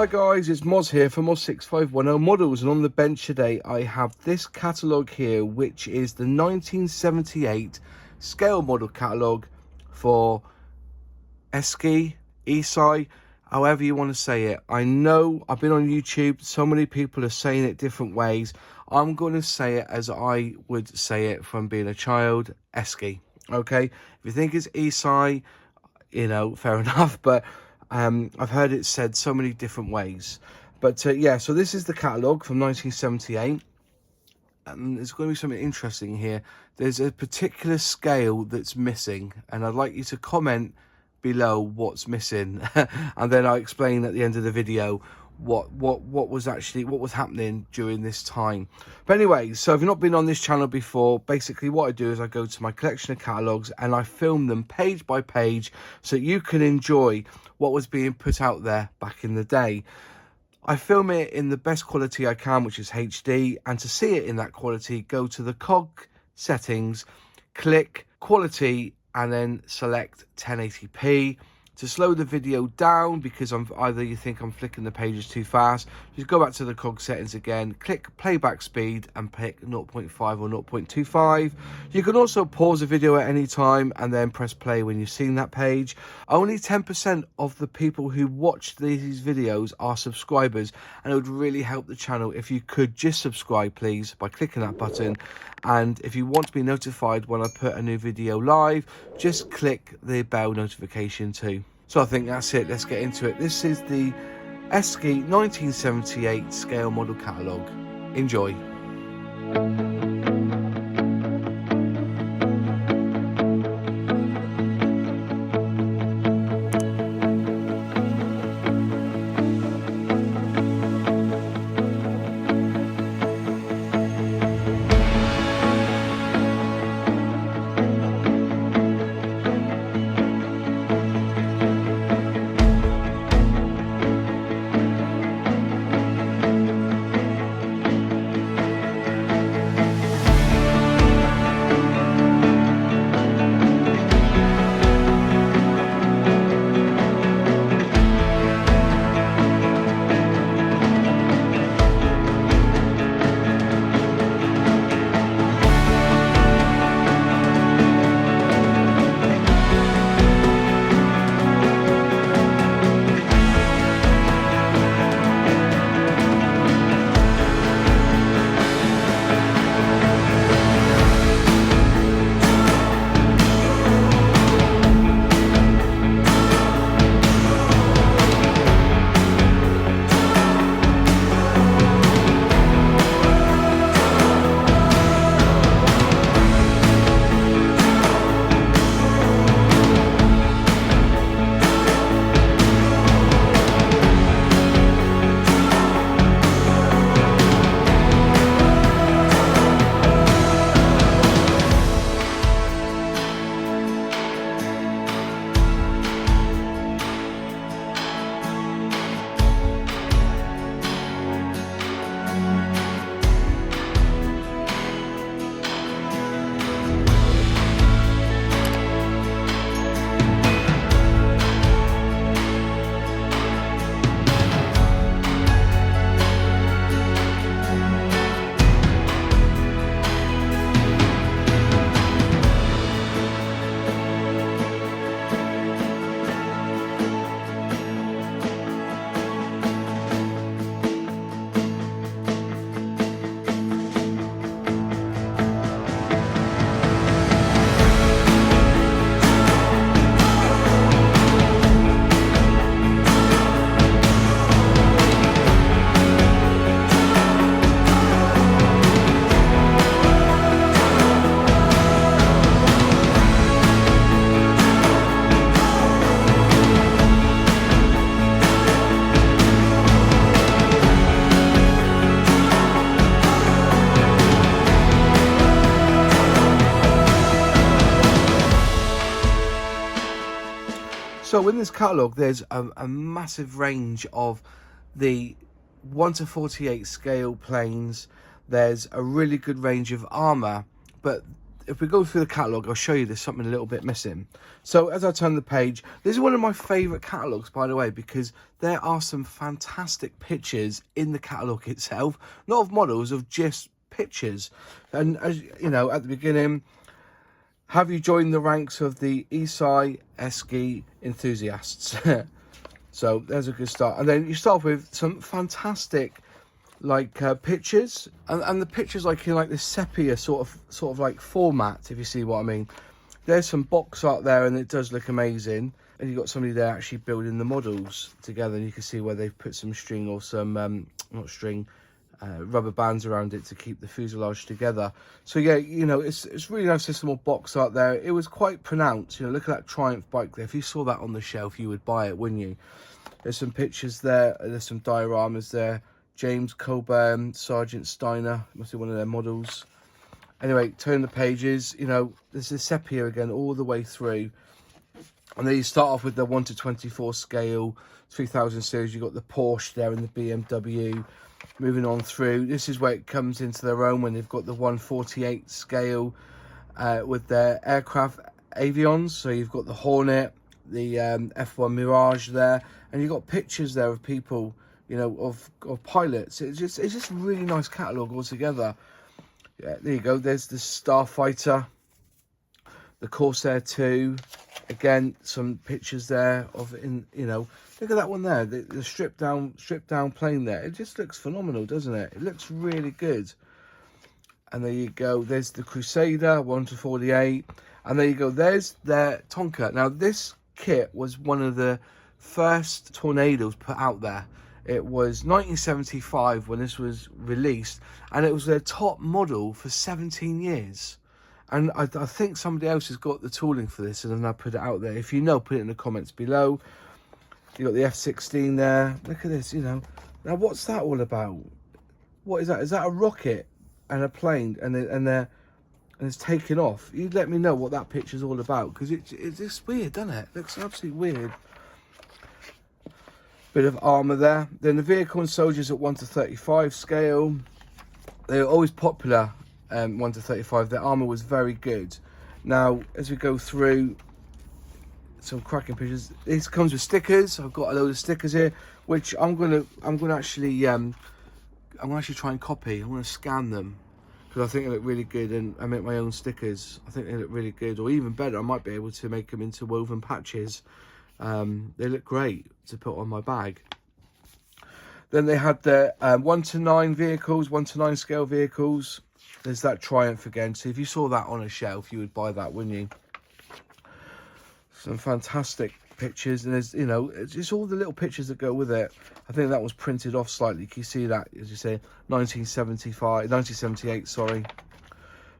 Hi guys, it's Moz here from Moz6510 Models, and on the bench today I have this catalogue here, which is the 1978 Scale Model Catalogue for ESCI, however you want to say it. I know I've been on YouTube, so many people are saying it different ways. I'm going to say it as I would say it from being a child, ESCI, okay? If you think it's ESCI, you know, fair enough, but I've heard it said so many different ways. But yeah, so this is the catalogue from 1978. And there's going to be something interesting here. There's a particular scale that's missing, and I'd like you to comment below what's missing. And then I'll explain at the end of the video what was happening during this time. But anyway, so if you've not been on this channel before, basically what I do is I go to my collection of catalogues and I film them page by page so you can enjoy what was being put out there back in the day. I film it in the best quality I can, which is HD, and to see it in that quality, go to the cog settings, click quality, and then select 1080p. To slow the video down, because either you think I'm flicking the pages too fast, just go back to the cog settings again, click playback speed and pick 0.5 or 0.25. You can also pause the video at any time and then press play when you've seen that page. Only 10% of the people who watch these videos are subscribers, and it would really help the channel if you could just subscribe, please, by clicking that button. And if you want to be notified when I put a new video live, just click the bell notification too. So I think that's it. Let's get into it. This is the ESCI 1978 Scale Model Catalogue. Enjoy. So in this catalogue, there's a massive range of the 1 to 48 scale planes. There's a really good range of armour, but if we go through the catalogue, I'll show you there's something a little bit missing. So as I turn the page, this is one of my favourite catalogues, by the way, because there are some fantastic pictures in the catalogue itself, not of models, of just pictures. And as you know, at the beginning, have you joined the ranks of the ESCI enthusiasts? So there's a good start. And then you start with some fantastic pictures, and the pictures like in like this sepia sort of like format, if you see what I mean. There's some box art there, and it does look amazing. And you've got somebody there actually building the models together, and you can see where they've put some string or some not string, rubber bands around it to keep the fuselage together. So yeah, you know, it's really nice. There's some more box art there. It was quite pronounced. You know, look at that Triumph bike there. If you saw that on the shelf, you would buy it, wouldn't you? There's some pictures there. There's some dioramas there. James Coburn, Sergeant Steiner, must be one of their models. Anyway, turn the pages, you know, there's a sepia again all the way through. And then you start off with the 1/24 scale, 3000 series. You've got the Porsche there and the BMW. Moving on through, this is where it comes into their own when they've got the 1/48 scale with their aircraft avions. So you've got the Hornet, the F1 Mirage there, and you've got pictures there of people, you know, of pilots. It's just a really nice catalogue altogether. Yeah, there you go. There's the Starfighter, the Corsair 2. Again, some pictures there of, you know, look at that one there, the stripped down plane there. It just looks phenomenal, doesn't it? It looks really good. And there you go. There's the Crusader 1/48, and there you go. There's their Tonka. Now this kit was one of the first Tornadoes put out there. It was 1975 when this was released, and it was their top model for 17 years. And I think somebody else has got the tooling for this, and then I put it out there. If you know, put it in the comments below. You got the F-16 there. Look at this, you know. Now, what's that all about? What is that? Is that a rocket and a plane, and it's taking off? You let me know what that picture's all about, because it's just weird, doesn't it? It looks absolutely weird. Bit of armour there. Then the vehicle and soldiers at 1/35 scale. They were always popular, 1/35. Their armour was very good. Now, as we go through some cracking pictures, this comes with stickers. I've got a load of stickers here, which I'm gonna actually try and copy. I'm gonna scan them because I think they look really good, and I make my own stickers. I think they look really good, or even better, I might be able to make them into woven patches. They look great to put on my bag. Then they had the 1/9 vehicles, 1/9 scale vehicles. There's that Triumph again. So if you saw that on a shelf, you would buy that, wouldn't you? Some fantastic pictures, and there's, you know, it's just all the little pictures that go with it. I think that was printed off slightly. Can you see that? As you say, 1978, sorry.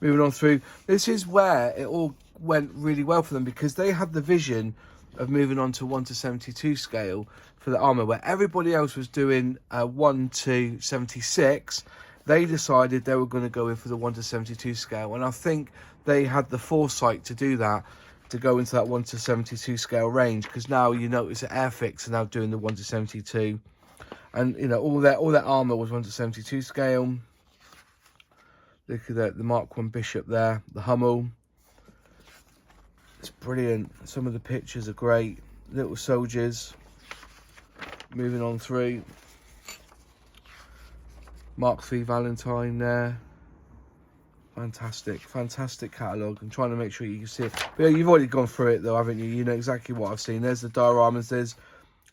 Moving on through, this is where it all went really well for them, because they had the vision of moving on to 1/72 scale for the armour, where everybody else was doing 1/76. They decided they were going to go in for the 1/72 scale, and I think they had the foresight to do that, to go into that 1/72 scale range, because now you notice that Airfix are now doing the 1/72, and you know all their armour was 1/72 scale. Look at that, the Mark 1 Bishop there, the Humbrol. It's brilliant. Some of the pictures are great. Little soldiers. Moving on through. Mark 3 Valentine there. Fantastic, fantastic catalogue. I'm trying to make sure you can see it. But yeah, you've already gone through it though, haven't you? You know exactly what I've seen. There's the dioramas. There's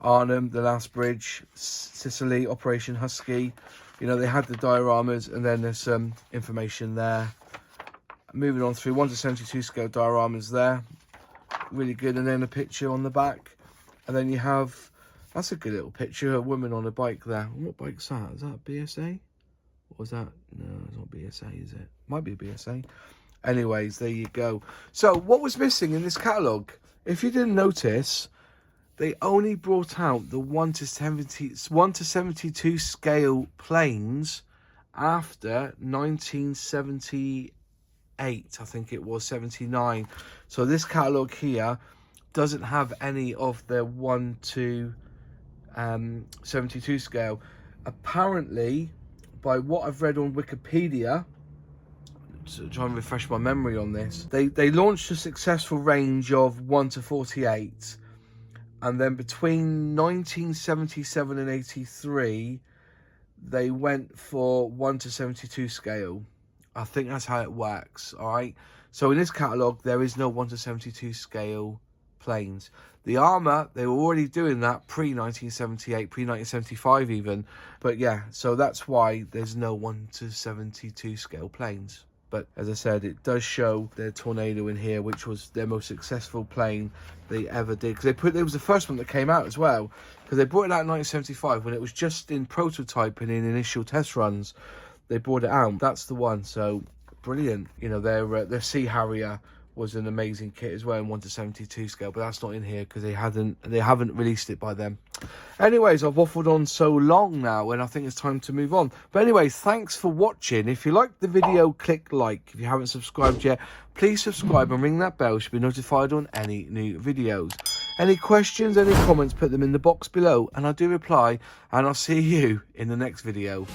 Arnhem, The Last Bridge, Sicily, Operation Husky. You know, they had the dioramas, and then there's some information there. Moving on through, 1/72 scale dioramas there. Really good. And then a picture on the back. And then you have, that's a good little picture, a woman on a bike there. What bike's that? Is that BSA? Or is that, no, it's not BSA, is it? Might be a BSA. Anyways, there you go. So what was missing in this catalogue? If you didn't notice, they only brought out the 1/72 scale planes after 1978, I think it was, 79. So this catalogue here doesn't have any of the 1/72 scale. Apparently, by what I've read on Wikipedia, try and refresh my memory on this. They launched a successful range of 1 to 48, and then between 1977 and 83 they went for 1 to 72 scale. I think that's how it works. All right, so in this catalogue there is no 1 to 72 scale planes. The Armour, they were already doing that pre-1978, pre-1975 even. But yeah, so that's why there's no 1 to 72 scale planes. But as I said, it does show their Tornado in here, which was their most successful plane they ever did. Because it was the first one that came out as well. Because they brought it out in 1975 when it was just in prototyping in initial test runs. They brought it out. That's the one. So brilliant. You know, their Sea Harrier was an amazing kit as well in 1 to 72 scale, but that's not in here because they haven't released it by then. Anyways, I've waffled on so long now, and I think it's time to move on. But anyways, thanks for watching. If you liked the video, click like. If you haven't subscribed yet, please subscribe and ring that bell to be notified on any new videos. Any questions, any comments, put them in the box below, and I do reply, and I'll see you in the next video.